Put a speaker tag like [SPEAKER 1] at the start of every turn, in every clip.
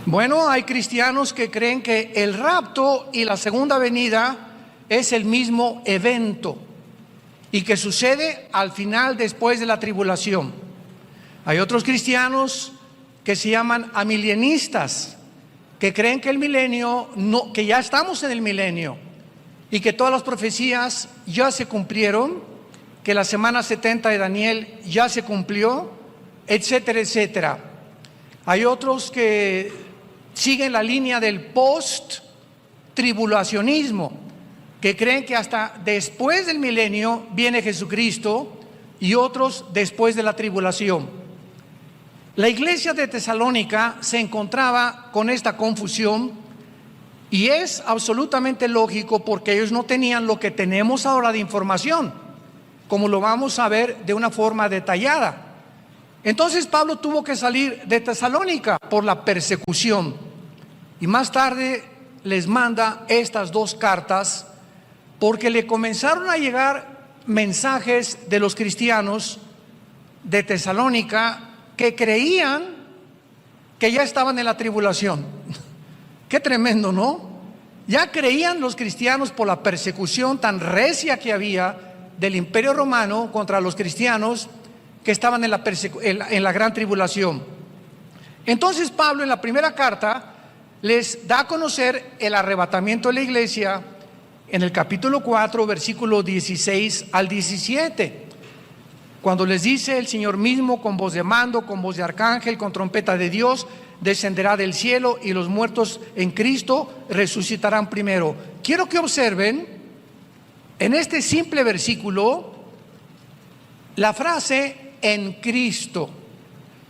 [SPEAKER 1] Bueno, hay cristianos que creen que el rapto y la segunda venida es el mismo evento y que sucede al final, después de la tribulación. Hay otros cristianos que se llaman amilienistas, que creen que el milenio, no, que ya estamos en el milenio y que todas las profecías ya se cumplieron, que la semana 70 de Daniel ya se cumplió, etcétera, etcétera. Hay otros que siguen la línea del post-tribulacionismo, que creen que hasta después del milenio viene Jesucristo, y otros después de la tribulación. La iglesia de Tesalónica se encontraba con esta confusión, y es absolutamente lógico porque ellos no tenían lo que tenemos ahora de información, como lo vamos a ver de una forma detallada. Entonces Pablo tuvo que salir de Tesalónica por la persecución, y más tarde les manda estas dos cartas porque le comenzaron a llegar mensajes de los cristianos de Tesalónica que creían que ya estaban en la tribulación. Qué tremendo, ¿no? Ya creían los cristianos, por la persecución tan recia que había del Imperio Romano contra los cristianos, que estaban en la gran tribulación. Entonces Pablo, en la primera carta, les da a conocer el arrebatamiento de la iglesia en el capítulo 4, versículo 16 al 17, cuando les dice: el Señor mismo, con voz de mando, con voz de arcángel, con trompeta de Dios, descenderá del cielo, y los muertos en Cristo resucitarán primero. Quiero que observen en este simple versículo la frase "en Cristo",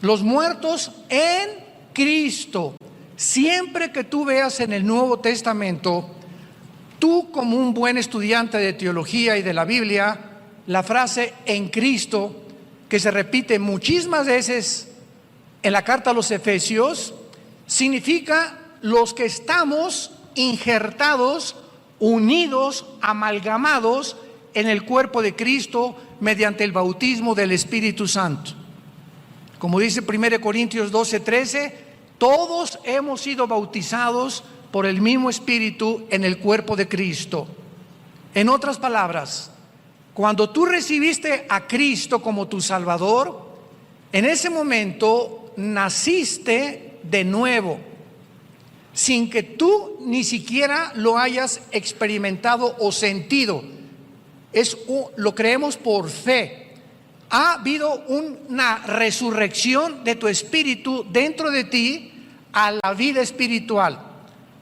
[SPEAKER 1] los muertos en Cristo. Siempre que tú veas en el Nuevo Testamento, tú como un buen estudiante de teología y de la Biblia, la frase "en Cristo", que se repite muchísimas veces en la carta a los Efesios, significa los que estamos injertados, unidos, amalgamados en el cuerpo de Cristo mediante el bautismo del Espíritu Santo. Como dice 1 Corintios 12:13, todos hemos sido bautizados por el mismo Espíritu en el cuerpo de Cristo. En otras palabras, cuando tú recibiste a Cristo como tu Salvador, en ese momento naciste de nuevo, sin que tú ni siquiera lo hayas experimentado o sentido. Lo creemos por fe. Ha habido una resurrección de tu espíritu dentro de ti a la vida espiritual,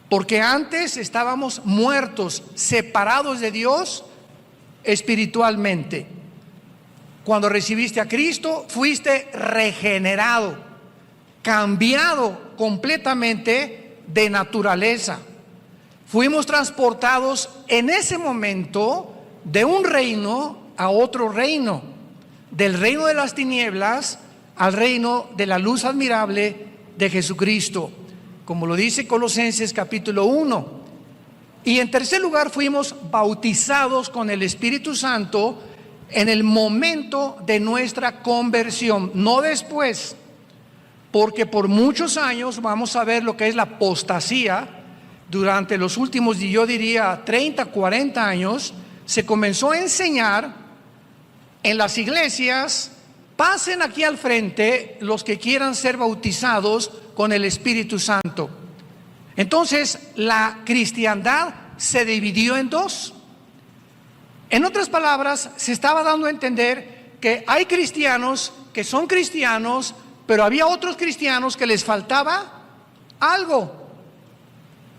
[SPEAKER 1] porque antes estábamos muertos, separados de Dios espiritualmente. Cuando recibiste a Cristo, fuiste regenerado, cambiado completamente de naturaleza. Fuimos transportados en ese momento de un reino a otro reino, del reino de las tinieblas al reino de la luz admirable de Jesucristo, como lo dice Colosenses capítulo 1. Y en tercer lugar, fuimos bautizados con el Espíritu Santo en el momento de nuestra conversión, no después, porque por muchos años vamos a ver lo que es la apostasía. Durante los últimos, yo diría 30, 40 años, se comenzó a enseñar en las iglesias: pasen aquí al frente los que quieran ser bautizados con el Espíritu Santo. Entonces la cristiandad se dividió en dos. En otras palabras, se estaba dando a entender que hay cristianos que son cristianos, pero había otros cristianos que les faltaba algo.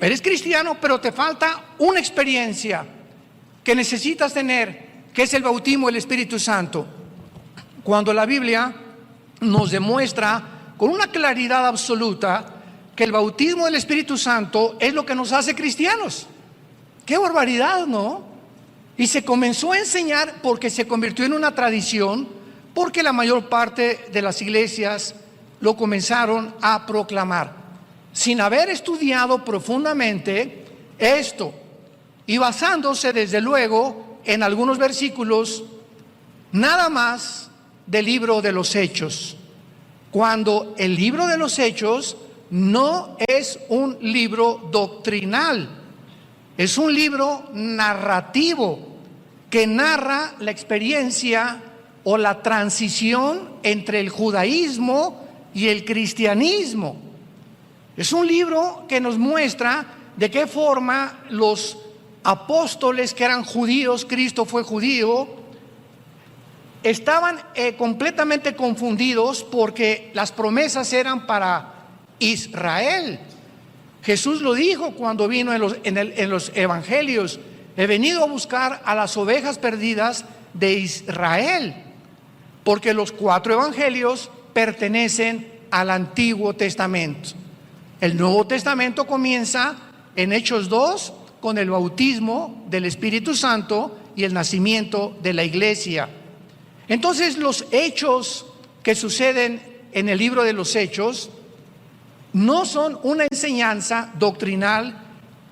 [SPEAKER 1] Eres cristiano, pero te falta una experiencia que necesitas tener, que es el bautismo del Espíritu Santo. Cuando la Biblia nos demuestra con una claridad absoluta que el bautismo del Espíritu Santo es lo que nos hace cristianos. ¡Qué barbaridad!, ¿no? Y se comenzó a enseñar porque se convirtió en una tradición, porque la mayor parte de las iglesias lo comenzaron a proclamar, sin haber estudiado profundamente esto, y basándose desde luego en algunos versículos nada más del libro de los Hechos, cuando el libro de los Hechos no es un libro doctrinal, es un libro narrativo que narra la experiencia o la transición entre el judaísmo y el cristianismo. Es un libro que nos muestra de qué forma los apóstoles que eran judíos, Cristo fue judío, estaban completamente confundidos porque las promesas eran para Israel. Jesús lo dijo cuando vino en los evangelios: he venido a buscar a las ovejas perdidas de Israel, porque los 4 evangelios pertenecen al Antiguo Testamento. El Nuevo Testamento comienza en Hechos 2 con el bautismo del Espíritu Santo y el nacimiento de la iglesia. Entonces, los hechos que suceden en el libro de los Hechos no son una enseñanza doctrinal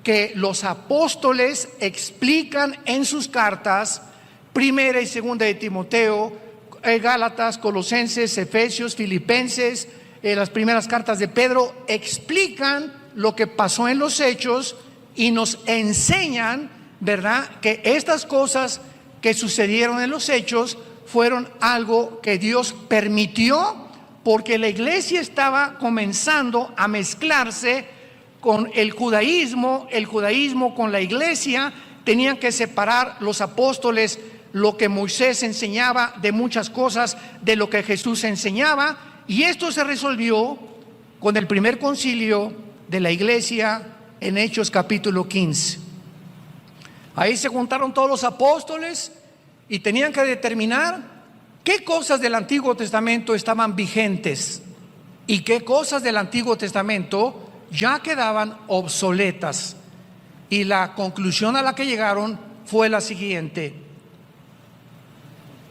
[SPEAKER 1] que los apóstoles explican en sus cartas, primera y segunda de Timoteo, Gálatas, Colosenses, Efesios, Filipenses, las primeras cartas de Pedro, explican lo que pasó en los hechos y nos enseñan, ¿verdad?, que estas cosas que sucedieron en los hechos fueron algo que Dios permitió porque la iglesia estaba comenzando a mezclarse con el judaísmo con la iglesia. Tenían que separar los apóstoles lo que Moisés enseñaba de muchas cosas de lo que Jesús enseñaba, y esto se resolvió con el primer concilio de la iglesia en Hechos capítulo 15. Ahí se juntaron todos los apóstoles y tenían que determinar qué cosas del Antiguo Testamento estaban vigentes y qué cosas del Antiguo Testamento ya quedaban obsoletas. Y la conclusión a la que llegaron fue la siguiente: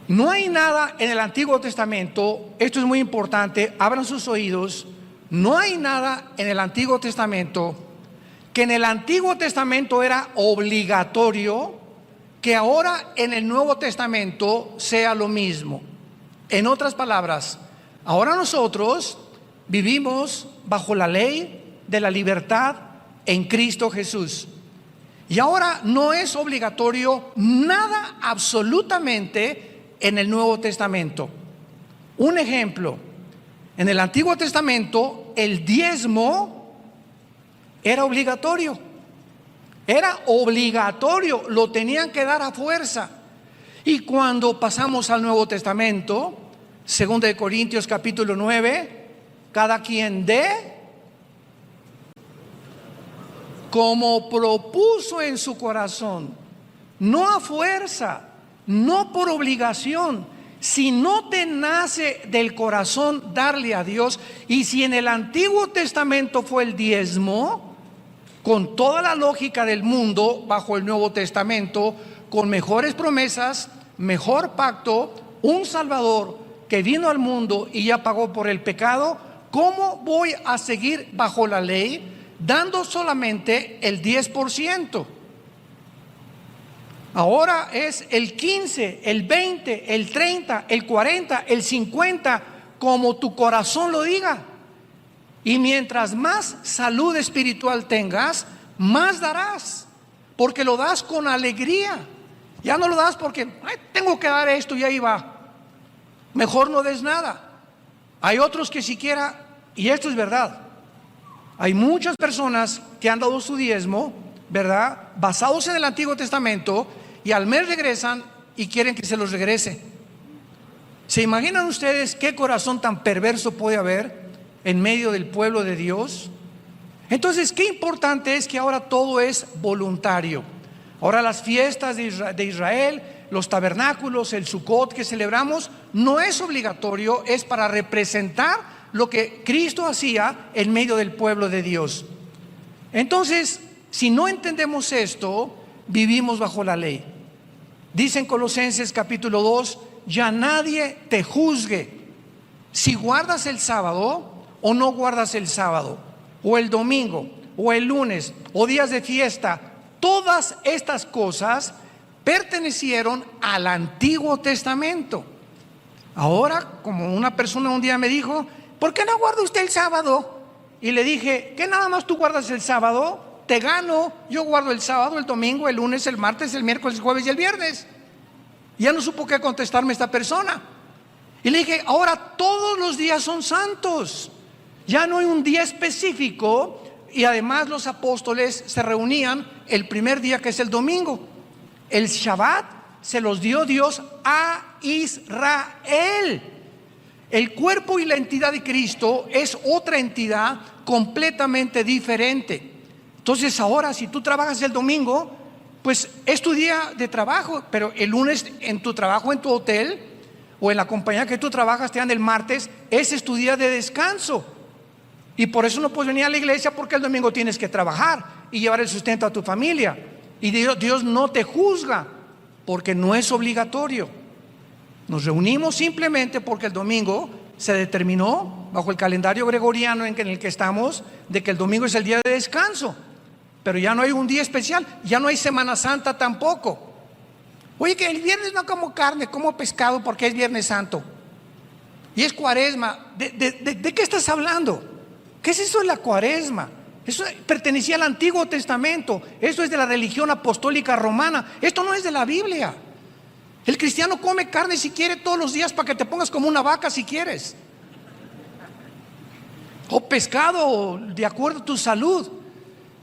[SPEAKER 1] no hay nada en el Antiguo Testamento, esto es muy importante, abran sus oídos, no hay nada en el Antiguo Testamento que en el Antiguo Testamento era obligatorio que ahora en el Nuevo Testamento sea lo mismo. En otras palabras, ahora nosotros vivimos bajo la ley de la libertad en Cristo Jesús. Y ahora no es obligatorio nada absolutamente en el Nuevo Testamento. Un ejemplo: en el Antiguo Testamento el diezmo era obligatorio. Era obligatorio, lo tenían que dar a fuerza. Y cuando pasamos al Nuevo Testamento, 2 de Corintios capítulo 9, cada quien dé como propuso en su corazón, no a fuerza, no por obligación. Si no te nace del corazón darle a Dios, y si en el Antiguo Testamento fue el diezmo, con toda la lógica del mundo, bajo el Nuevo Testamento, con mejores promesas, mejor pacto, un Salvador que vino al mundo y ya pagó por el pecado, ¿cómo voy a seguir bajo la ley dando solamente el 10%? Ahora es el 15, el 20, el 30, el 40, el 50, como tu corazón lo diga. Y mientras más salud espiritual tengas, más darás, porque lo das con alegría. Ya no lo das porque tengo que dar esto y ahí va. Mejor no des nada. Hay otros que siquiera, y esto es verdad, hay muchas personas que han dado su diezmo, ¿verdad?, basados en el Antiguo Testamento, y al mes regresan y quieren que se los regrese. ¿Se imaginan ustedes qué corazón tan perverso puede haber en medio del pueblo de Dios? Entonces, qué importante es que ahora todo es voluntario. Ahora las fiestas de Israel, los tabernáculos, el Sukkot que celebramos, no es obligatorio, es para representar lo que Cristo hacía en medio del pueblo de Dios. Entonces, si no entendemos esto, vivimos bajo la ley. Dice en Colosenses capítulo 2, ya nadie te juzgue si guardas el sábado o no guardas el sábado, o el domingo, o el lunes, o días de fiesta. Todas estas cosas pertenecieron al Antiguo Testamento. Ahora, como una persona un día me dijo, ¿por qué no guarda usted el sábado? y le dije, ¿qué nada más tú guardas el sábado? Te gano, yo guardo el sábado, el domingo, el lunes, el martes, el miércoles, el jueves y el viernes. Ya no supo qué contestarme esta persona. Y le dije, ahora todos los días son santos. Ya no hay un día específico, y además los apóstoles se reunían el primer día, que es el domingo. El Shabbat se los dio Dios a Israel. El cuerpo y la entidad de Cristo es otra entidad completamente diferente. Entonces ahora, si tú trabajas el domingo, pues es tu día de trabajo, pero el lunes en tu trabajo, en tu hotel o en la compañía que tú trabajas, te dan el martes, ese es tu día de descanso. Y por eso no puedes venir a la iglesia, porque el domingo tienes que trabajar y llevar el sustento a tu familia. Y Dios no te juzga, porque no es obligatorio. Nos reunimos simplemente porque el domingo se determinó, bajo el calendario gregoriano en el que estamos, de que el domingo es el día de descanso. Pero ya no hay un día especial, ya no hay Semana Santa tampoco. Oye, que el viernes no como carne, como pescado porque es Viernes Santo y es Cuaresma. ¿De qué estás hablando? ¿Qué es eso de la Cuaresma? Eso pertenecía al Antiguo Testamento. Eso es de la religión apostólica romana. Esto no es de la Biblia. El cristiano come carne si quiere todos los días, para que te pongas como una vaca si quieres, o pescado de acuerdo a tu salud.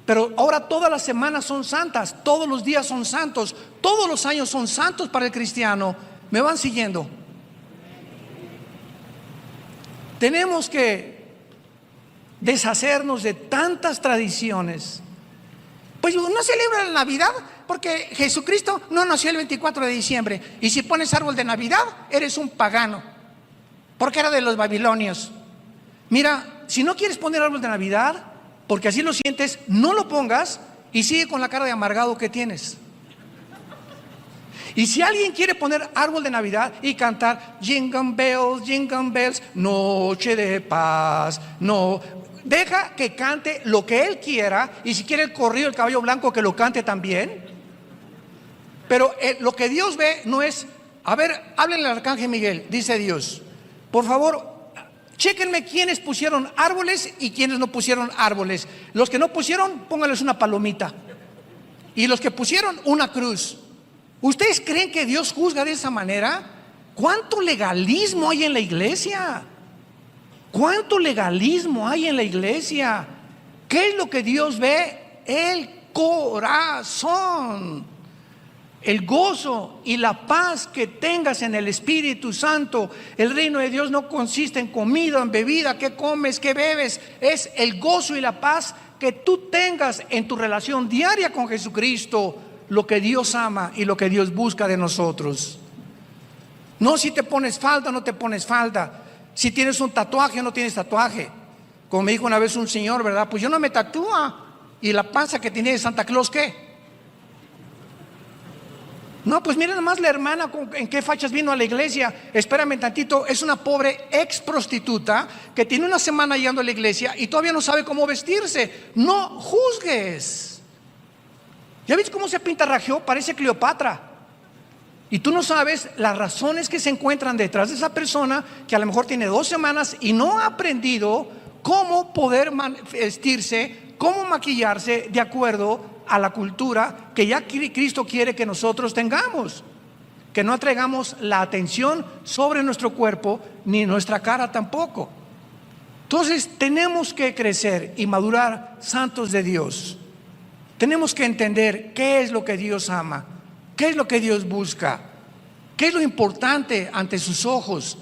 [SPEAKER 1] Pero ahora todas las semanas son santas, todos los días son santos, todos los años son santos para el cristiano. ¿Me van siguiendo? Tenemos que deshacernos de tantas tradiciones. Pues no celebra la Navidad porque Jesucristo no nació el 24 de diciembre. Y si pones árbol de Navidad, eres un pagano, porque era de los babilonios. Mira, si no quieres poner árbol de Navidad, porque así lo sientes, no lo pongas y sigue con la cara de amargado que tienes. Y si alguien quiere poner árbol de Navidad y cantar jingle bells, noche de paz, no, deja que cante lo que él quiera. Y si quiere el corrido del caballo blanco, que lo cante también. Pero lo que Dios ve no es, a ver, háblenle al arcángel Miguel, dice Dios, por favor, chéquenme quiénes pusieron árboles y quiénes no pusieron árboles. Los que no pusieron, pónganles una palomita. Y los que pusieron, una cruz. ¿Ustedes creen que Dios juzga de esa manera? ¿Cuánto legalismo hay en la iglesia? ¿Cuánto legalismo hay en la iglesia? ¿Qué es lo que Dios ve? El corazón. El gozo y la paz que tengas en el Espíritu Santo. El reino de Dios no consiste en comida, en bebida, qué comes, qué bebes. Es el gozo y la paz que tú tengas en tu relación diaria con Jesucristo, lo que Dios ama y lo que Dios busca de nosotros. No si te pones falda o no te pones falda, si tienes un tatuaje o no tienes tatuaje. Como me dijo una vez un señor, ¿verdad? Pues yo no me tatúa. ¿Y la panza que tiene de Santa Claus qué? No, pues miren nomás la hermana en qué fachas vino a la iglesia. Espérame tantito, es una pobre ex prostituta que tiene una semana llegando a la iglesia y todavía no sabe cómo vestirse. No juzgues. ¿Ya viste cómo se pintarrajeó? Parece Cleopatra. Y tú no sabes las razones que se encuentran detrás de esa persona, que a lo mejor tiene 2 semanas y no ha aprendido cómo poder vestirse, cómo maquillarse de acuerdo a la cultura que ya Cristo quiere que nosotros tengamos. Que no atraigamos la atención sobre nuestro cuerpo ni nuestra cara tampoco. Entonces tenemos que crecer y madurar santos de Dios. Tenemos que entender qué es lo que Dios ama, qué es lo que Dios busca, qué es lo importante ante sus ojos,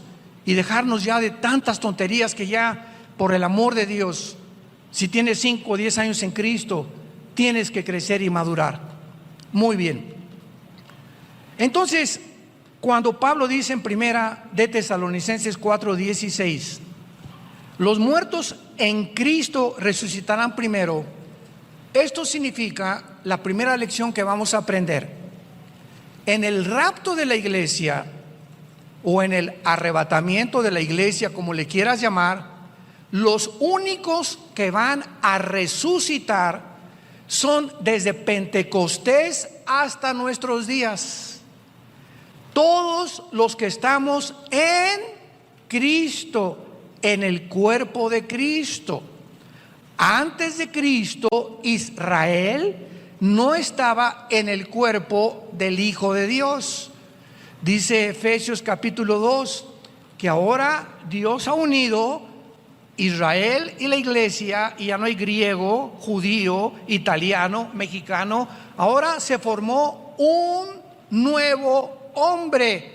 [SPEAKER 1] y dejarnos ya de tantas tonterías que ya, por el amor de Dios, si tienes 5 o 10 años en Cristo, tienes que crecer y madurar. Muy bien. Entonces, cuando Pablo dice en primera de Tesalonicenses 4:16, los muertos en Cristo resucitarán primero, esto significa la primera lección que vamos a aprender. En el rapto de la iglesia, o en el arrebatamiento de la iglesia, como le quieras llamar, los únicos que van a resucitar son desde Pentecostés hasta nuestros días. Todos los que estamos en Cristo, en el cuerpo de Cristo. Antes de Cristo, Israel no estaba en el cuerpo del Hijo de Dios. Dice Efesios capítulo 2 que ahora Dios ha unido Israel y la iglesia, y ya no hay griego, judío, italiano, mexicano. Ahora se formó un nuevo hombre.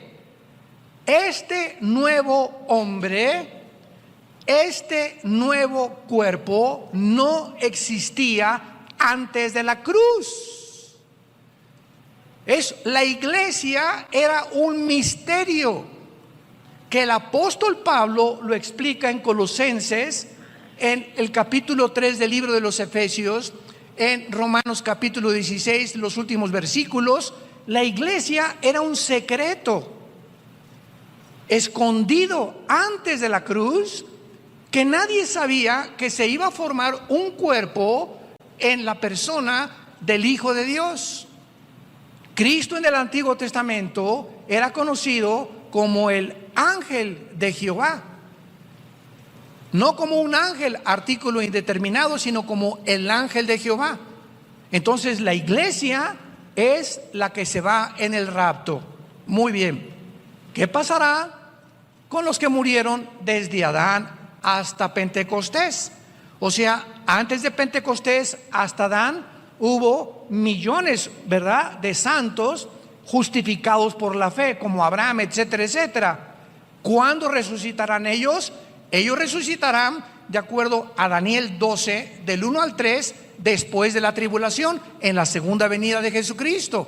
[SPEAKER 1] Este nuevo hombre, este nuevo cuerpo no existía antes de la cruz. La iglesia era un misterio que el apóstol Pablo lo explica en Colosenses, en el capítulo 3 del libro de los Efesios, en Romanos capítulo 16, los últimos versículos. La iglesia era un secreto escondido antes de la cruz, que nadie sabía que se iba a formar un cuerpo en la persona del Hijo de Dios. Cristo en el Antiguo Testamento era conocido como el ángel de Jehová, no como un ángel artículo indeterminado, sino como el ángel de Jehová. Entonces la iglesia es la que se va en el rapto. Muy bien, ¿qué pasará con los que murieron desde Adán hasta Pentecostés? O sea, antes de Pentecostés hasta Adán hubo millones, ¿verdad?, de santos justificados por la fe, como Abraham, etcétera, etcétera. ¿Cuándo resucitarán ellos? Ellos resucitarán de acuerdo a Daniel 12, del 1 al 3, después de la tribulación, en la segunda venida de Jesucristo.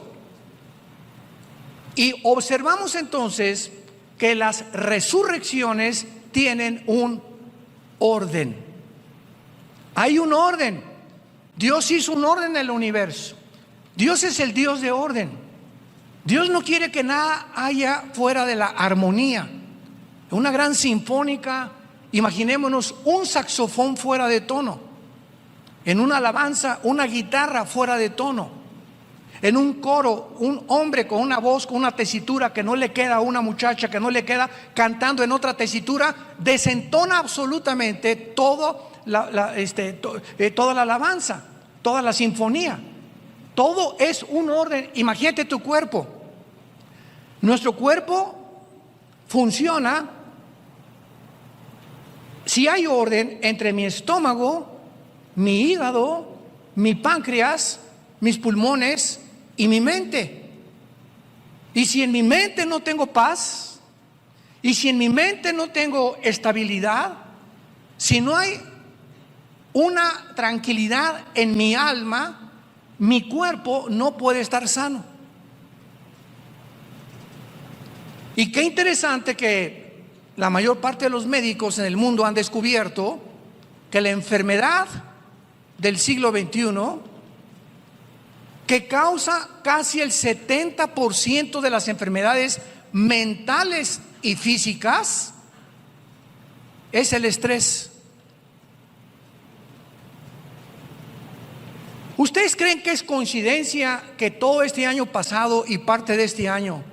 [SPEAKER 1] Y observamos entonces que las resurrecciones tienen un orden. Hay un orden. Dios hizo un orden en el universo. Dios es el Dios de orden. Dios no quiere que nada haya fuera de la armonía. Una gran sinfónica, imaginémonos un saxofón fuera de tono. En una alabanza, una guitarra fuera de tono. En un coro, un hombre con una voz, con una tesitura que no le queda a una muchacha, que no le queda, cantando en otra tesitura, desentona absolutamente toda la alabanza, toda la sinfonía. Todo es un orden. Imagínate tu cuerpo. Nuestro cuerpo funciona si hay orden entre mi estómago, mi hígado, mi páncreas, mis pulmones y mi mente. Y si en mi mente no tengo paz, y si en mi mente no tengo estabilidad, si no hay una tranquilidad en mi alma, mi cuerpo no puede estar sano. Y qué interesante que la mayor parte de los médicos en el mundo han descubierto que la enfermedad del siglo XXI, que causa casi el 70% de las enfermedades mentales y físicas, es el estrés. ¿Ustedes creen que es coincidencia que todo este año pasado y parte de este año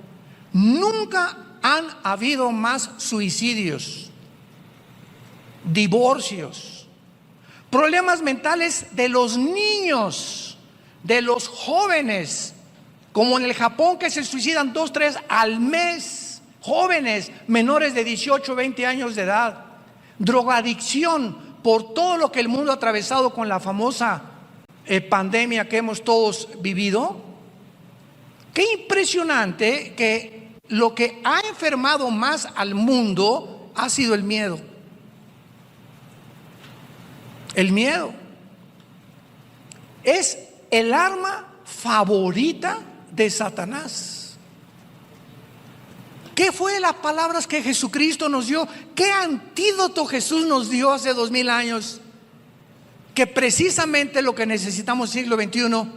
[SPEAKER 1] nunca han habido más suicidios, divorcios, problemas mentales de los niños, de los jóvenes, como en el Japón, que se suicidan 2, 3 al mes, jóvenes menores de 18, 20 años de edad, drogadicción, por todo lo que el mundo ha atravesado con la famosa pandemia que hemos todos vivido? Qué impresionante que lo que ha enfermado más al mundo ha sido el miedo. El miedo es el arma favorita de Satanás. ¿Qué fue las palabras que Jesucristo nos dio? ¿Qué antídoto Jesús nos dio hace 2000 años? Que precisamente lo que necesitamos en el siglo XXI: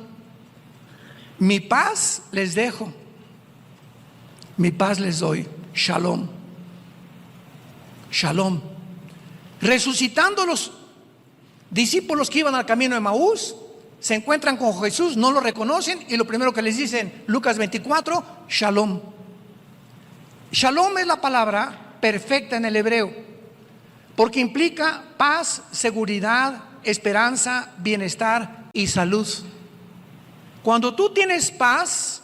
[SPEAKER 1] mi paz les dejo, mi paz les doy. Shalom. Shalom. Resucitando los discípulos que iban al camino de Emaús, se encuentran con Jesús, no lo reconocen, y lo primero que les dicen, Lucas 24, Shalom. Shalom es la palabra perfecta en el hebreo, porque implica paz, seguridad, esperanza, bienestar y salud. Cuando tú tienes paz,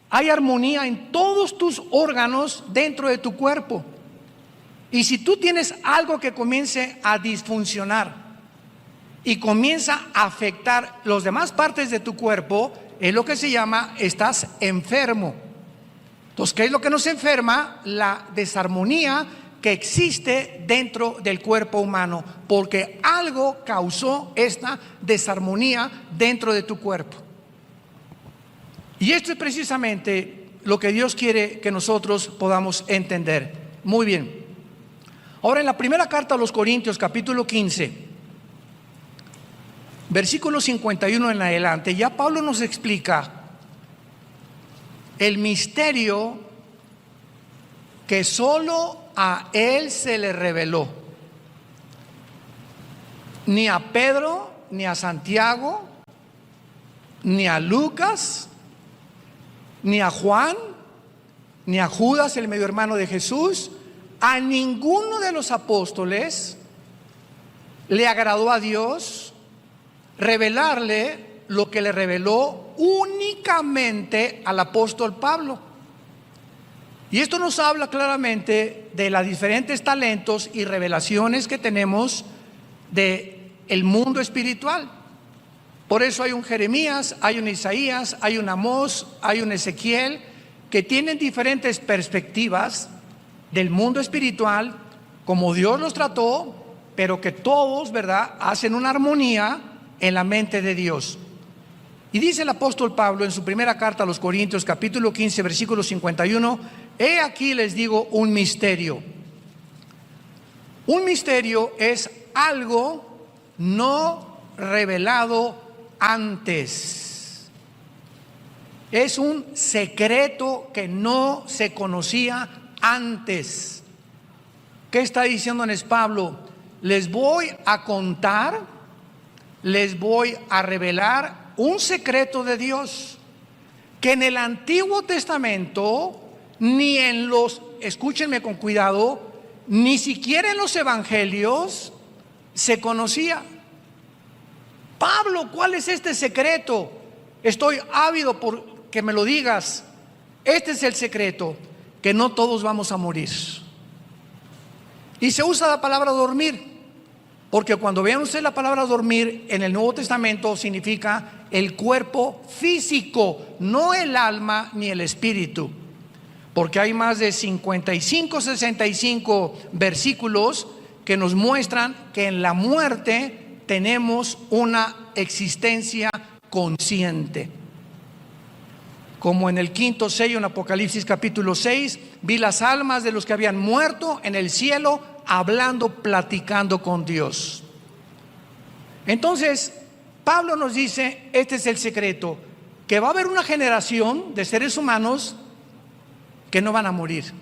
[SPEAKER 1] hay armonía en todos tus órganos dentro de tu cuerpo. Y si tú tienes algo que comience a disfuncionar y comienza a afectar las demás partes de tu cuerpo, es lo que se llama, estás enfermo. Entonces, ¿qué es lo que nos enferma? La desarmonía que existe dentro del cuerpo humano, porque algo causó esta desarmonía dentro de tu cuerpo. Y esto es precisamente lo que Dios quiere que nosotros podamos entender. Muy bien. Ahora, en la primera carta a los Corintios, capítulo 15, versículo 51 en adelante, ya Pablo nos explica el misterio que solo a él se le reveló. Ni a Pedro, ni a Santiago, ni a Lucas, ni a Juan, ni a Judas, el medio hermano de Jesús, a ninguno de los apóstoles le agradó a Dios revelarle lo que le reveló únicamente al apóstol Pablo. Y esto nos habla claramente de los diferentes talentos y revelaciones que tenemos del mundo espiritual. Por eso hay un Jeremías, hay un Isaías, hay un Amós, hay un Ezequiel, que tienen diferentes perspectivas del mundo espiritual, como Dios los trató, pero que todos, ¿verdad?, hacen una armonía en la mente de Dios. Y dice el apóstol Pablo en su primera carta a los Corintios, capítulo 15, versículo 51, he aquí les digo un misterio. Un misterio es algo no revelado antes. Es un secreto que no se conocía antes. ¿Qué está diciéndoles Pablo? Les voy a contar, les voy a revelar un secreto de Dios que en el Antiguo Testamento ni en los, escúchenme con cuidado, ni siquiera en los evangelios se conocía. Pablo, ¿cuál es este secreto? Estoy ávido por que me lo digas. Este es el secreto, que no todos vamos a morir. Y se usa la palabra dormir, porque cuando vean ustedes la palabra dormir en el Nuevo Testamento significa el cuerpo físico, no el alma ni el espíritu. Porque hay más de 55, 65 versículos que nos muestran que en la muerte tenemos una existencia consciente. Como en el quinto sello en Apocalipsis capítulo 6, vi las almas de los que habían muerto en el cielo hablando, platicando con Dios. Entonces, Pablo nos dice, este es el secreto, que va a haber una generación de seres humanos que no van a morir.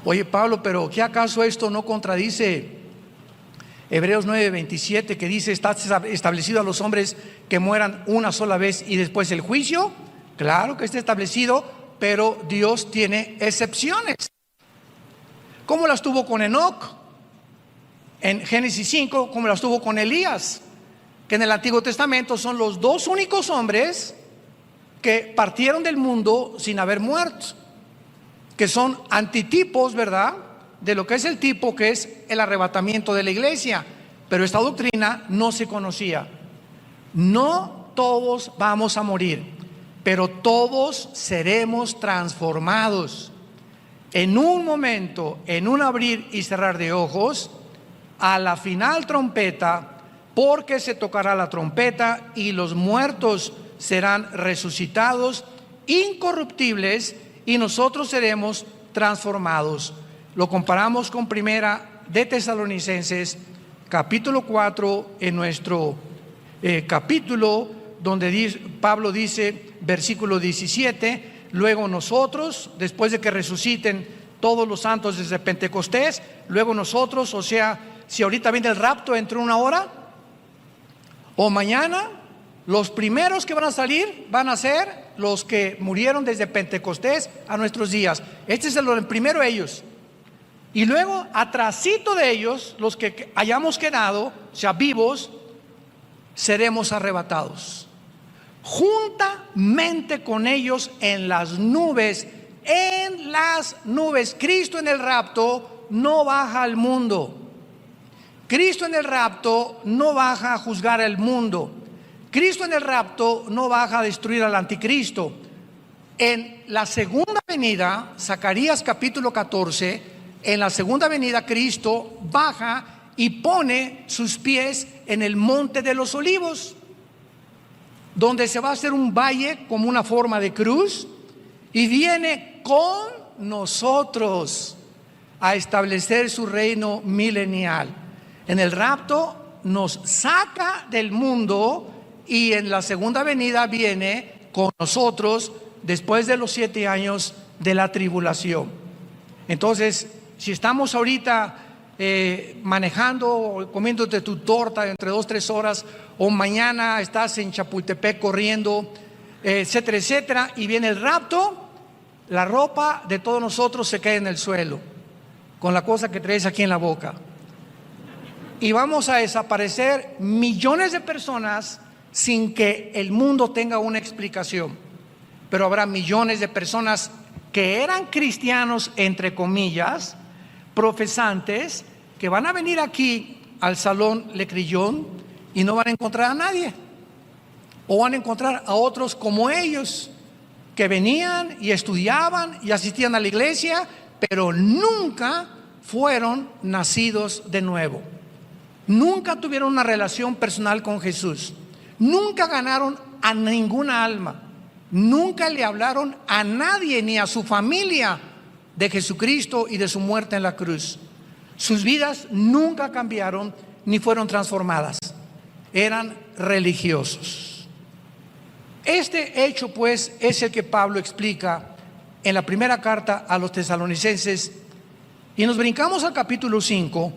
[SPEAKER 1] Oye, Pablo, pero ¿qué acaso esto no contradice Hebreos 9:27, que dice, está establecido a los hombres que mueran una sola vez y después el juicio? Claro que está establecido, pero Dios tiene excepciones. ¿Cómo las tuvo con Enoc en Génesis 5? ¿Cómo las tuvo con Elías? Que en el Antiguo Testamento son los dos únicos hombres que partieron del mundo sin haber muerto, que son antitipos, ¿verdad?, de lo que es el tipo que es el arrebatamiento de la iglesia. Pero esta doctrina no se conocía. No todos vamos a morir, pero todos seremos transformados en un momento, en un abrir y cerrar de ojos, a la final trompeta, porque se tocará la trompeta y los muertos serán resucitados incorruptibles y nosotros seremos transformados. Lo comparamos con Primera de Tesalonicenses capítulo 4, en nuestro capítulo donde Pablo dice, versículo 17, luego nosotros, después de que resuciten todos los santos desde Pentecostés, luego nosotros, o sea, si ahorita viene el rapto entre una hora o mañana, los primeros que van a salir van a ser los que murieron desde Pentecostés a nuestros días. Este es el primero ellos. Y luego, atrasito de ellos, los que hayamos quedado, o sea, vivos, seremos arrebatados juntamente con ellos en las nubes. En las nubes. Cristo en el rapto no baja al mundo. Cristo en el rapto no baja a juzgar al mundo. Cristo en el rapto no baja a destruir al anticristo. En la segunda venida, Zacarías capítulo 14, en la segunda venida Cristo baja y pone sus pies en el monte de los olivos, donde se va a hacer un valle como una forma de cruz, y viene con nosotros a establecer su reino milenial. En el rapto nos saca del mundo, y en la segunda venida viene con nosotros después de los 7 años de la tribulación. Entonces, si estamos ahorita manejando o comiéndote tu torta entre 2-3 horas, o mañana estás en Chapultepec corriendo, etcétera, etcétera, y viene el rapto, la ropa de todos nosotros se cae en el suelo con la cosa que traes aquí en la boca, y vamos a desaparecer millones de personas sin que el mundo tenga una explicación. Pero habrá millones de personas que eran cristianos, entre comillas, profesantes, que van a venir aquí al Salón Le Crillon y no van a encontrar a nadie, o van a encontrar a otros como ellos, que venían y estudiaban y asistían a la iglesia, pero nunca fueron nacidos de nuevo, nunca tuvieron una relación personal con Jesús, nunca ganaron a ninguna alma, nunca le hablaron a nadie ni a su familia de Jesucristo y de su muerte en la cruz. Sus vidas nunca cambiaron ni fueron transformadas. Eran religiosos. Este hecho, pues, es el que Pablo explica en la primera carta a los tesalonicenses. Y nos brincamos al capítulo 5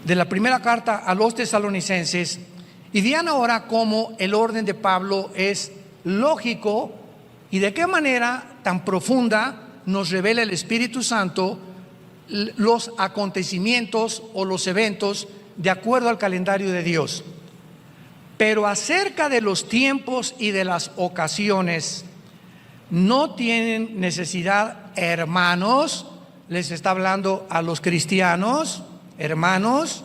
[SPEAKER 1] de la primera carta a los tesalonicenses, y vean ahora cómo el orden de Pablo es lógico y de qué manera tan profunda nos revela el Espíritu Santo los acontecimientos o los eventos de acuerdo al calendario de Dios. Pero acerca de los tiempos y de las ocasiones, no tienen necesidad, hermanos, les está hablando a los cristianos, hermanos,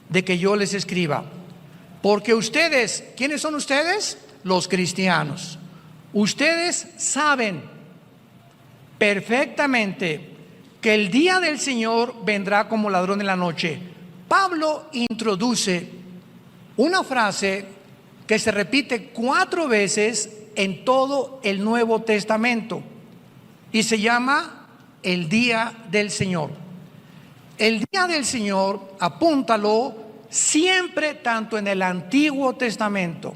[SPEAKER 1] de que yo les escriba. Porque ustedes, ¿quiénes son ustedes? Los cristianos. Ustedes saben perfectamente que el día del Señor vendrá como ladrón en la noche. Pablo introduce una frase que se repite 4 veces en todo el Nuevo Testamento y se llama el día del Señor. El día del Señor, apúntalo, siempre, tanto en el Antiguo Testamento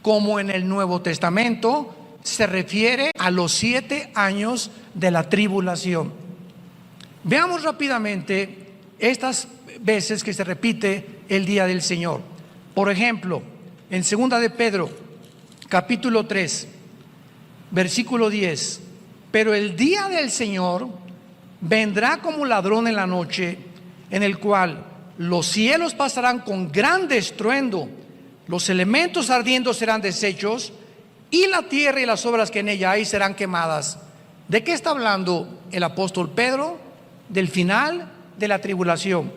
[SPEAKER 1] como en el Nuevo Testamento, se refiere a los 7 años de la tribulación. Veamos rápidamente estas veces que se repite el día del Señor. Por ejemplo, en 2 de Pedro, capítulo 3, versículo 10. Pero el día del Señor vendrá como ladrón en la noche, en el cual los cielos pasarán con gran estruendo, los elementos ardiendo serán deshechos, y la tierra y las obras que en ella hay serán quemadas. ¿De qué está hablando el apóstol Pedro? Del final de la tribulación,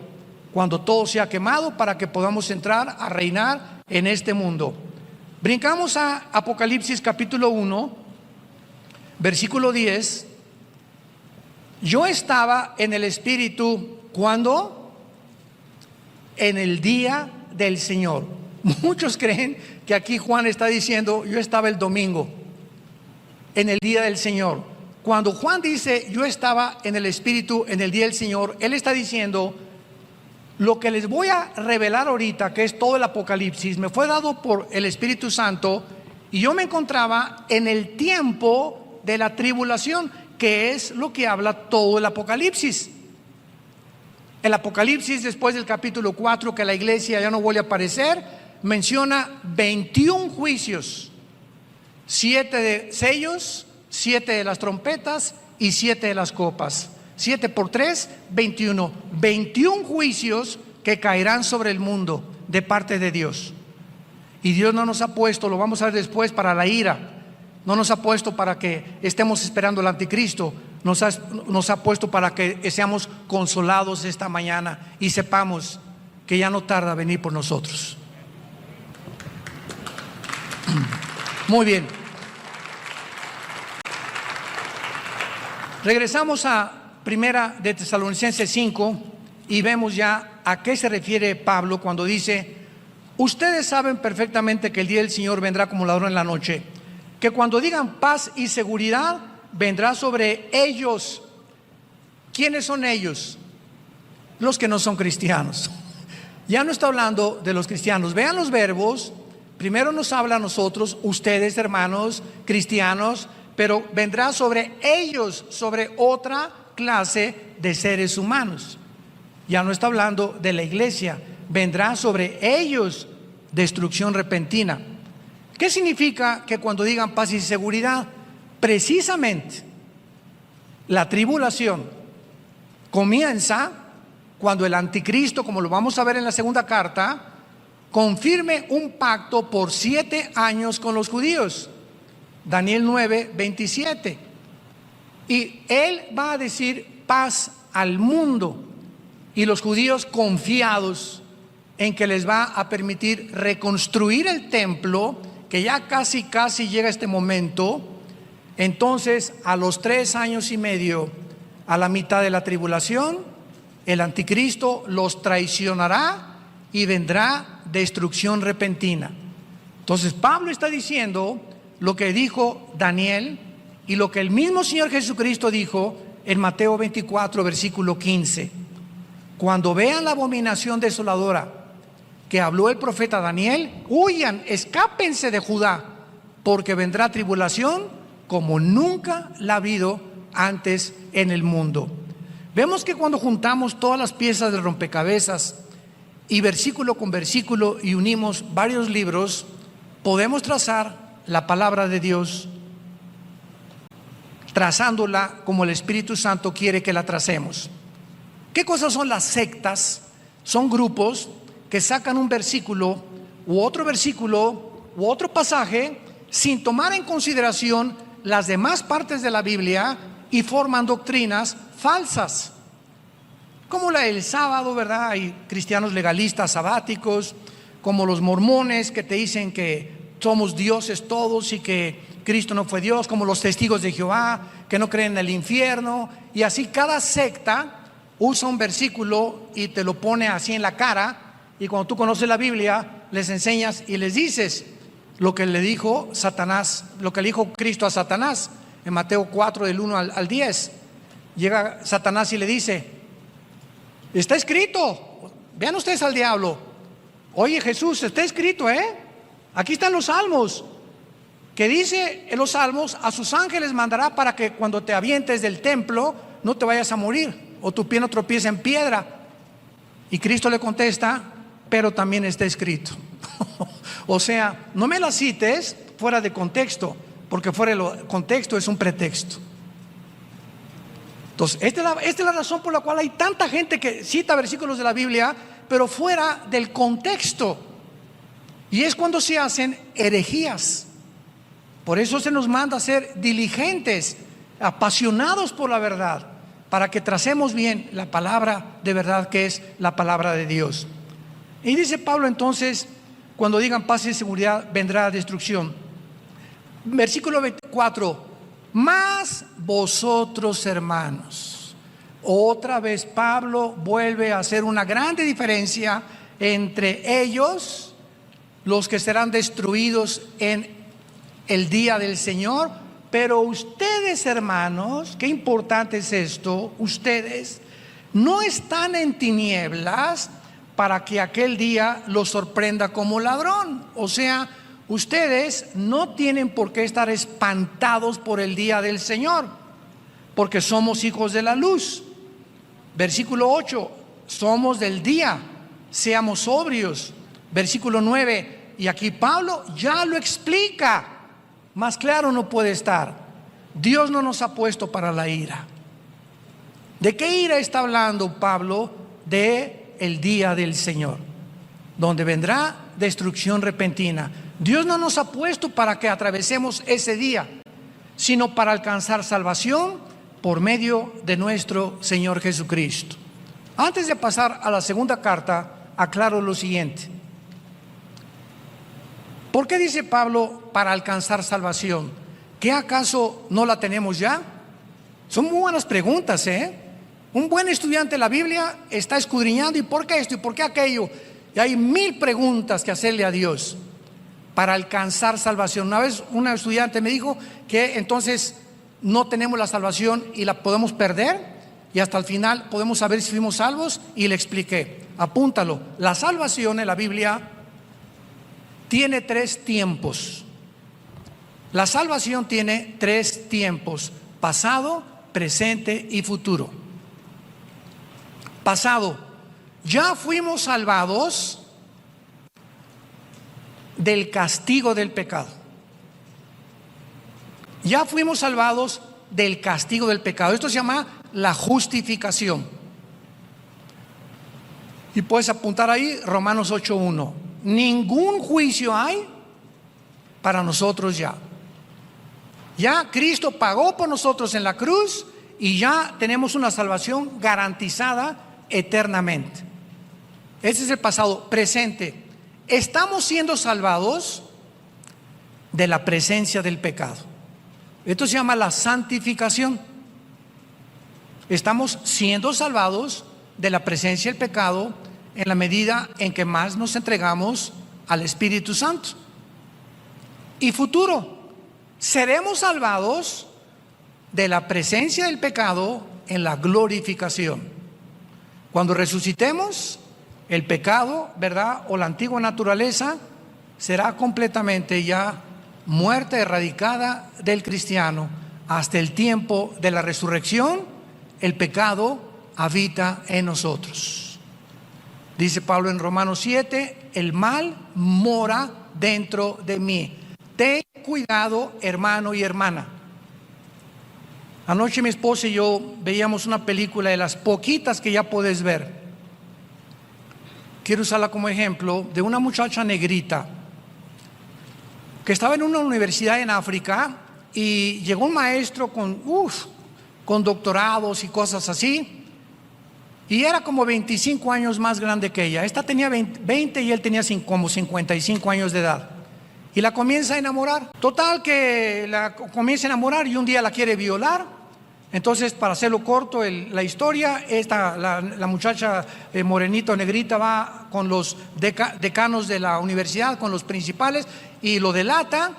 [SPEAKER 1] cuando todo sea quemado para que podamos entrar a reinar en este mundo. Brincamos a Apocalipsis capítulo 1, versículo 10. Yo estaba en el Espíritu, ¿cuándo? En el día del Señor. Muchos creen que aquí Juan está diciendo, yo estaba el domingo en el día del Señor. Cuando Juan dice, yo estaba en el Espíritu en el día del Señor, él está diciendo, lo que les voy a revelar ahorita, que es todo el Apocalipsis, me fue dado por el Espíritu Santo, y yo me encontraba en el tiempo de la tribulación, que es lo que habla todo el Apocalipsis. El Apocalipsis, después del capítulo 4, que la iglesia ya no vuelve a aparecer, menciona 21 juicios, 7 de sellos, 7 de las trompetas y 7 de las copas. 7 por 3, 21. 21 juicios que caerán sobre el mundo de parte de Dios. Y Dios no nos ha puesto, lo vamos a ver después, para la ira. No nos ha puesto para que estemos esperando el anticristo. Nos ha puesto para que seamos consolados esta mañana y sepamos que ya no tarda venir por nosotros. Muy bien. Regresamos a Primera de Tesalonicenses 5 y vemos ya a qué se refiere Pablo cuando dice: ustedes saben perfectamente que el día del Señor vendrá como ladrón en la noche, que cuando digan paz y seguridad, vendrá sobre ellos. ¿Quiénes son ellos? Los que no son cristianos. Ya no está hablando de los cristianos. Vean los verbos. Primero nos habla a nosotros, ustedes hermanos cristianos, pero vendrá sobre ellos, sobre otra clase de seres humanos. Ya no está hablando de la iglesia. Vendrá sobre ellos destrucción repentina. ¿Qué significa que cuando digan paz y seguridad? Precisamente la tribulación comienza cuando el anticristo, como lo vamos a ver en la segunda carta, confirme un pacto por 7 años con los judíos. Daniel 9, 27. Y él va a decir paz al mundo, y los judíos, confiados en que les va a permitir reconstruir el templo, que ya casi llega este momento, entonces a los 3 años y medio, a la mitad de la tribulación, el anticristo los traicionará y vendrá destrucción repentina. Entonces Pablo está diciendo lo que dijo Daniel y lo que el mismo Señor Jesucristo dijo en Mateo 24, versículo 15. Cuando vean la abominación desoladora que habló el profeta Daniel, huyan, escápense de Judá, porque vendrá tribulación como nunca la ha habido antes en el mundo. Vemos que cuando juntamos todas las piezas del rompecabezas y versículo con versículo y unimos varios libros, podemos trazar la palabra de Dios, trazándola como el Espíritu Santo quiere que la tracemos. ¿Qué cosas son las sectas? Son grupos que sacan un versículo u otro pasaje sin tomar en consideración las demás partes de la Biblia y forman doctrinas falsas, como la del sábado, ¿verdad? Hay cristianos legalistas sabáticos, como los mormones que te dicen que somos dioses todos y que Cristo no fue Dios, como los testigos de Jehová que no creen en el infierno. Y así cada secta usa un versículo y te lo pone así en la cara, y cuando tú conoces la Biblia les enseñas y les dices lo que le dijo Satanás, lo que le dijo Cristo a Satanás en Mateo 4 del 1 al 10. Llega Satanás y le dice: está escrito. Vean ustedes al diablo: oye Jesús, está escrito, aquí están los salmos, que dice en los salmos: a sus ángeles mandará para que cuando te avientes del templo no te vayas a morir, o tu pie no tropiece en piedra. Y Cristo le contesta: pero también está escrito. O sea, no me la cites fuera de contexto, porque fuera de contexto es un pretexto. Entonces, esta es la razón por la cual hay tanta gente que cita versículos de la Biblia, pero fuera del contexto. Y es cuando se hacen herejías. Por eso se nos manda a ser diligentes, apasionados por la verdad, para que tracemos bien la palabra de verdad, que es la palabra de Dios. Y dice Pablo entonces: cuando digan paz y seguridad, vendrá destrucción. Versículo 24: mas vosotros, hermanos. Otra vez Pablo vuelve a hacer una grande diferencia entre ellos, los que serán destruidos en el día del Señor, pero ustedes, hermanos, qué importante es esto, ustedes no están en tinieblas para que aquel día los sorprenda como ladrón. O sea, ustedes no tienen por qué estar espantados por el día del Señor, porque somos hijos de la luz. Versículo 8: somos del día, seamos sobrios. Versículo 9, y aquí Pablo ya lo explica, más claro no puede estar. Dios no nos ha puesto para la ira. ¿De qué ira está hablando Pablo? De el día del Señor, donde vendrá destrucción repentina. Dios no nos ha puesto para que atravesemos ese día, sino para alcanzar salvación por medio de nuestro Señor Jesucristo. Antes de pasar a la segunda carta, aclaro lo siguiente. ¿Por qué dice Pablo para alcanzar salvación? ¿Qué acaso no la tenemos ya? Son muy buenas preguntas, ¿eh? Un buen estudiante de la Biblia está escudriñando, ¿y por qué esto? ¿Y por qué aquello? Y hay 1000 preguntas que hacerle a Dios para alcanzar salvación. Una vez una estudiante me dijo que entonces no tenemos la salvación y la podemos perder, y hasta el final podemos saber si fuimos salvos, y le expliqué, apúntalo, la salvación en la Biblia tiene 3 tiempos. La salvación tiene 3 tiempos: pasado, presente y futuro. Pasado, ya fuimos salvados del castigo del pecado. Ya fuimos salvados del castigo del pecado. Esto se llama la justificación. Y puedes apuntar ahí Romanos 8:1. Ningún juicio hay para nosotros ya. Ya Cristo pagó por nosotros en la cruz y ya tenemos una salvación garantizada eternamente. Ese es el pasado. Presente, estamos siendo salvados de la presencia del pecado. Esto se llama la santificación. Estamos siendo salvados de la presencia del pecado en la medida en que más nos entregamos al Espíritu Santo. Y futuro, seremos salvados de la presencia del pecado en la glorificación. Cuando resucitemos, el pecado, ¿verdad?, o la antigua naturaleza será completamente ya muerta, erradicada del cristiano. Hasta el tiempo de la resurrección, el pecado habita en nosotros. Dice Pablo en Romanos 7, el mal mora dentro de mí. Ten cuidado, hermano y hermana. Anoche mi esposa y yo veíamos una película de las poquitas que ya puedes ver. Quiero usarla como ejemplo de una muchacha negrita que estaba en una universidad en África y llegó un maestro con doctorados y cosas así, y era como 25 años más grande que ella. Esta tenía 20 y él tenía como 55 años de edad. Y la comienza a enamorar. Total que la comienza a enamorar y un día la quiere violar. Entonces, para hacerlo corto la historia, la muchacha morenita o negrita va con los decanos de la universidad, con los principales, y lo delata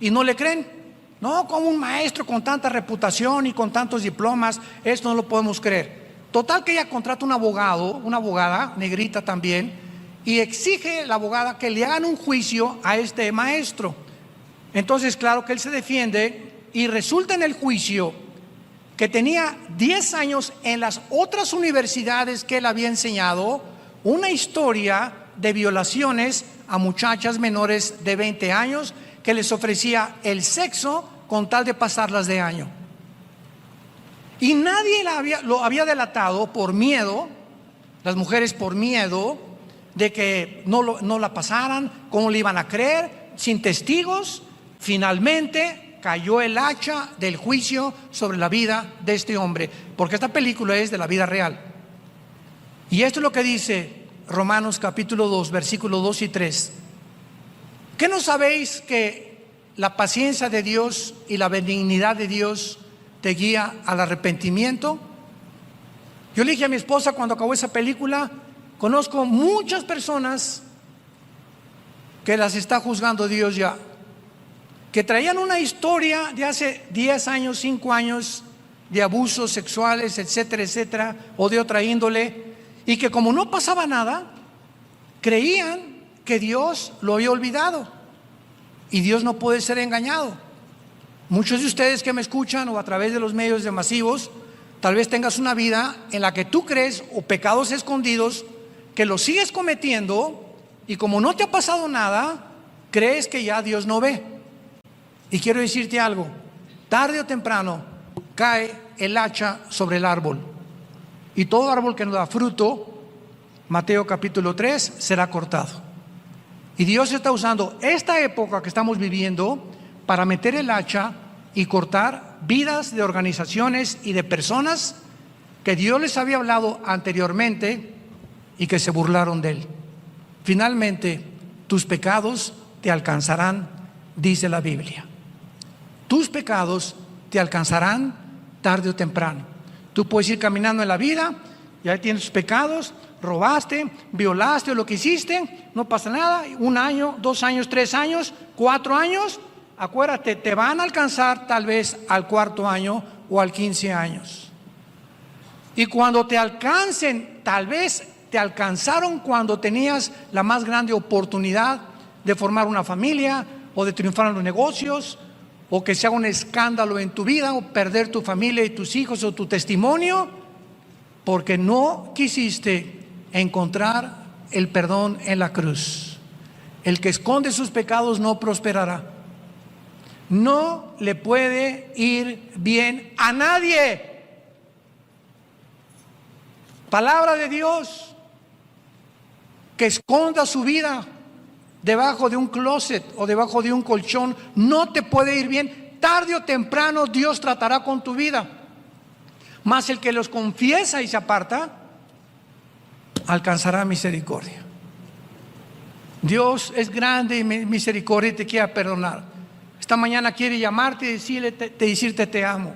[SPEAKER 1] y no le creen. No, como un maestro con tanta reputación y con tantos diplomas, esto no lo podemos creer. Total que ella contrata un abogado, una abogada negrita también, y exige la abogada que le hagan un juicio a este maestro. Entonces, claro que él se defiende y resulta en el juicio que tenía 10 años en las otras universidades que él había enseñado una historia de violaciones a muchachas menores de 20 años que les ofrecía el sexo con tal de pasarlas de año. Y nadie lo había delatado por miedo, las mujeres por miedo de que no la pasaran, cómo le iban a creer, sin testigos. Finalmente cayó el hacha del juicio sobre la vida de este hombre, porque esta película es de la vida real. Y esto es lo que dice Romanos capítulo 2, versículos 2 y 3. ¿Qué no sabéis que la paciencia de Dios y la benignidad de Dios te guía al arrepentimiento? Yo le dije a mi esposa cuando acabó esa película, conozco muchas personas que las está juzgando Dios ya, que traían una historia de hace 10 años, 5 años, de abusos sexuales, etcétera, etcétera, o de otra índole, y que como no pasaba nada, creían que Dios lo había olvidado, y Dios no puede ser engañado. Muchos de ustedes que me escuchan o a través de los medios de masivos, tal vez tengas una vida en la que tú crees, o pecados escondidos, que los sigues cometiendo, y como no te ha pasado nada, crees que ya Dios no ve. Y quiero decirte algo, tarde o temprano cae el hacha sobre el árbol. y todo árbol que no da fruto, Mateo capítulo 3, será cortado. Y Dios está usando esta época que estamos viviendo para meter el hacha y cortar vidas de organizaciones y de personas que Dios les había hablado anteriormente y que se burlaron de Él. Finalmente, tus pecados te alcanzarán, dice la Biblia. Tus pecados te alcanzarán tarde o temprano. Tú puedes ir caminando en la vida y ahí tienes tus pecados, robaste, violaste o lo que hiciste, no pasa nada. 1 año, 2 años, 3 años, 4 años, acuérdate, te van a alcanzar tal vez al 4.º año o al 15 años. Y cuando te alcancen, tal vez te alcanzaron cuando tenías la más grande oportunidad de formar una familia o de triunfar en los negocios, o que sea un escándalo en tu vida, o perder tu familia y tus hijos o tu testimonio, porque no quisiste encontrar el perdón en la cruz. El que esconde sus pecados no prosperará. No le puede ir bien a nadie. Palabra de Dios, que esconda su vida debajo de un closet o debajo de un colchón, no te puede ir bien. Tarde o temprano Dios tratará con tu vida. Mas el que los confiesa y se aparta, alcanzará misericordia. Dios es grande y misericordia y te quiere perdonar. Esta mañana quiere llamarte y decirte te amo.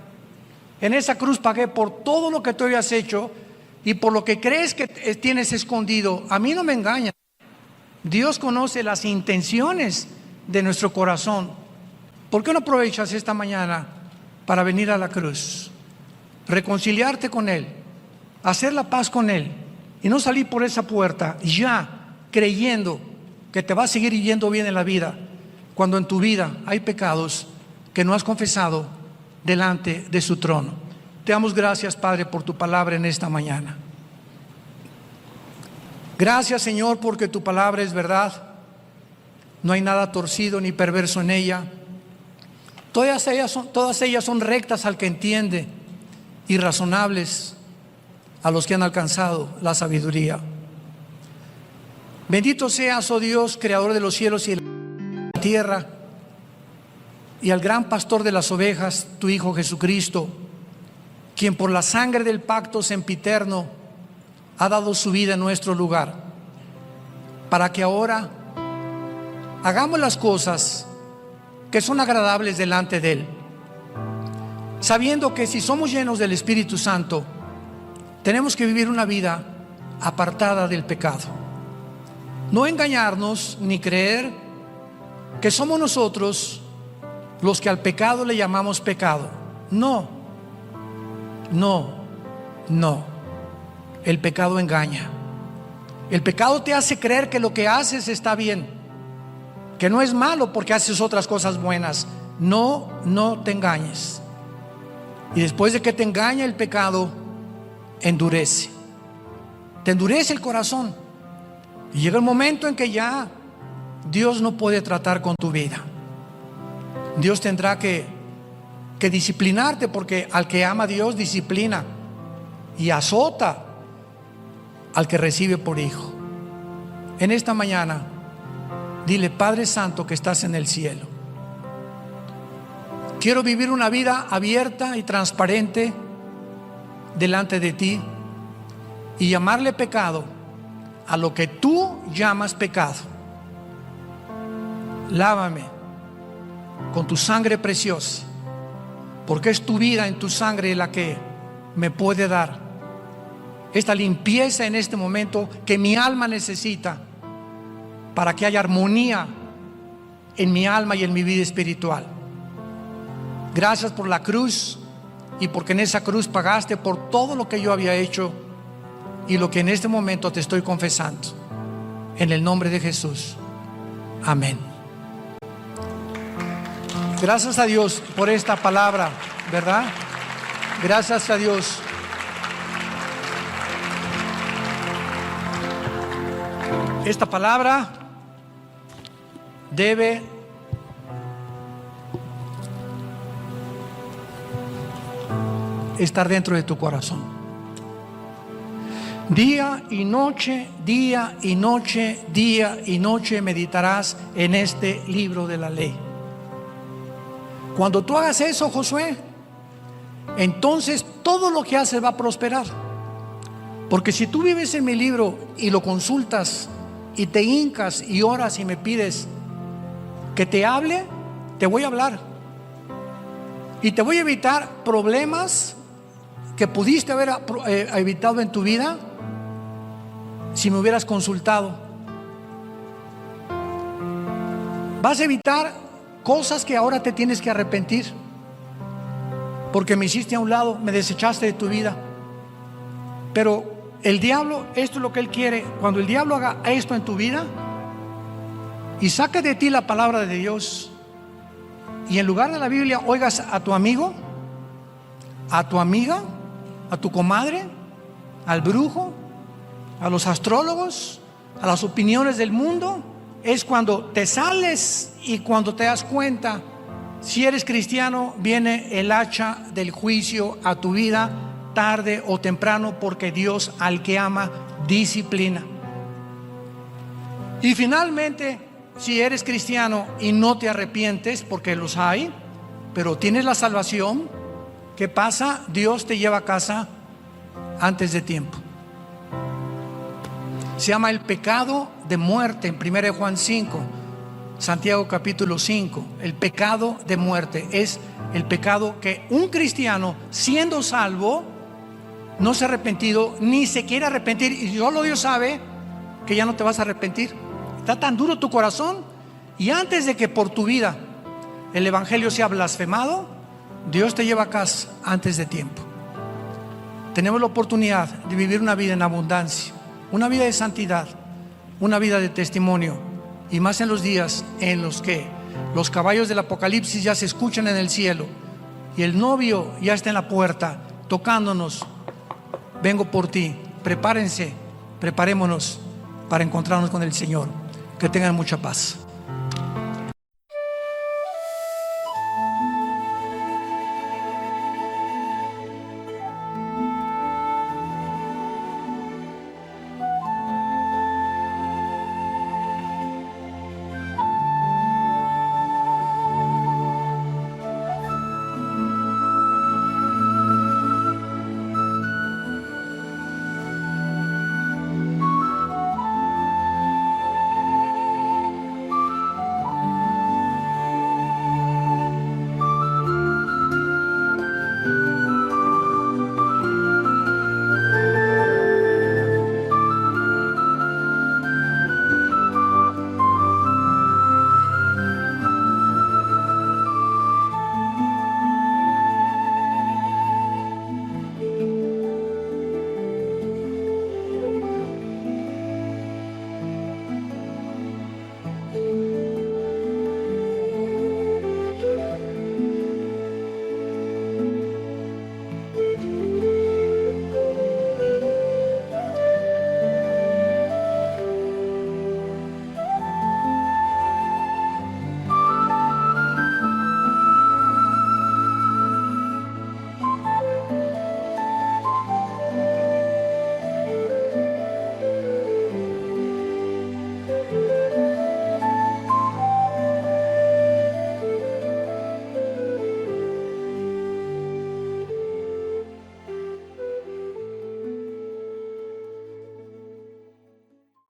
[SPEAKER 1] En esa cruz pagué por todo lo que tú habías hecho y por lo que crees que tienes escondido. A mí no me engaña. Dios conoce las intenciones de nuestro corazón. ¿Por qué no aprovechas esta mañana para venir a la cruz, reconciliarte con Él, hacer la paz con Él y no salir por esa puerta ya creyendo que te va a seguir yendo bien en la vida, cuando en tu vida hay pecados que no has confesado delante de su trono? Te damos gracias, Padre, por tu palabra en esta mañana. Gracias, Señor, porque tu palabra es verdad. No hay nada torcido ni perverso en ella. Todas ellas son rectas al que entiende y razonables a los que han alcanzado la sabiduría. Bendito seas, oh Dios, creador de los cielos y de la tierra, y al gran pastor de las ovejas, tu Hijo Jesucristo, quien por la sangre del pacto sempiterno ha dado su vida en nuestro lugar, para que ahora hagamos las cosas que son agradables delante de Él, sabiendo que si somos llenos del Espíritu Santo, tenemos que vivir una vida apartada del pecado. No engañarnos ni creer que somos nosotros los que al pecado le llamamos pecado. No. El pecado engaña. El pecado te hace creer que lo que haces está bien, que no es malo porque haces otras cosas buenas. No te engañes. Y después de que te engaña el pecado, endurece. Te endurece el corazón. Y llega el momento en que ya Dios no puede tratar con tu vida. Dios tendrá que disciplinarte, porque al que ama a Dios disciplina y azota al que recibe por hijo. En esta mañana, dile: Padre Santo que estás en el cielo, quiero vivir una vida abierta y transparente delante de ti y llamarle pecado a lo que tú llamas pecado. Lávame con tu sangre preciosa, porque es tu vida en tu sangre la que me puede dar esta limpieza en este momento que mi alma necesita, para que haya armonía en mi alma y en mi vida espiritual. Gracias por la cruz, y porque en esa cruz pagaste por todo lo que yo había hecho y lo que en este momento te estoy confesando. En el nombre de Jesús. Amén. Gracias a Dios por esta palabra, ¿verdad? Gracias a Dios. Esta palabra debe estar dentro de tu corazón. Día y noche, día y noche, día y noche meditarás en este libro de la ley. Cuando tú hagas eso, Josué, entonces todo lo que haces va a prosperar. Porque si tú vives en mi libro y lo consultas y te hincas y oras y me pides que te hable, te voy a hablar. Y te voy a evitar problemas que pudiste haber evitado en tu vida si me hubieras consultado. Vas a evitar cosas que ahora te tienes que arrepentir, porque me hiciste a un lado, me desechaste de tu vida. Pero el diablo, esto es lo que él quiere. Cuando el diablo haga esto en tu vida y saque de ti la palabra de Dios, y en lugar de la Biblia oigas a tu amigo, a tu amiga, a tu comadre, al brujo, a los astrólogos, a las opiniones del mundo, es cuando te sales y cuando te das cuenta. Si eres cristiano, viene el hacha del juicio a tu vida tarde o temprano, porque Dios al que ama disciplina. Y finalmente, si eres cristiano y no te arrepientes, porque los hay, pero tienes la salvación, ¿qué pasa? Dios te lleva a casa antes de tiempo. Se llama el pecado de muerte en 1 Juan 5, Santiago capítulo 5. El pecado de muerte es el pecado que un cristiano, siendo salvo, no se ha arrepentido, ni se quiere arrepentir, y solo Dios sabe que ya no te vas a arrepentir. Está tan duro tu corazón, y antes de que por tu vida el evangelio sea blasfemado, Dios te lleva a casa antes de tiempo. Tenemos la oportunidad de vivir una vida en abundancia, una vida de santidad, una vida de testimonio, y más en los días en los que los caballos del Apocalipsis ya se escuchan en el cielo y el novio ya está en la puerta tocándonos. Vengo por ti. Prepárense, preparémonos para encontrarnos con el Señor. Que tengan mucha paz.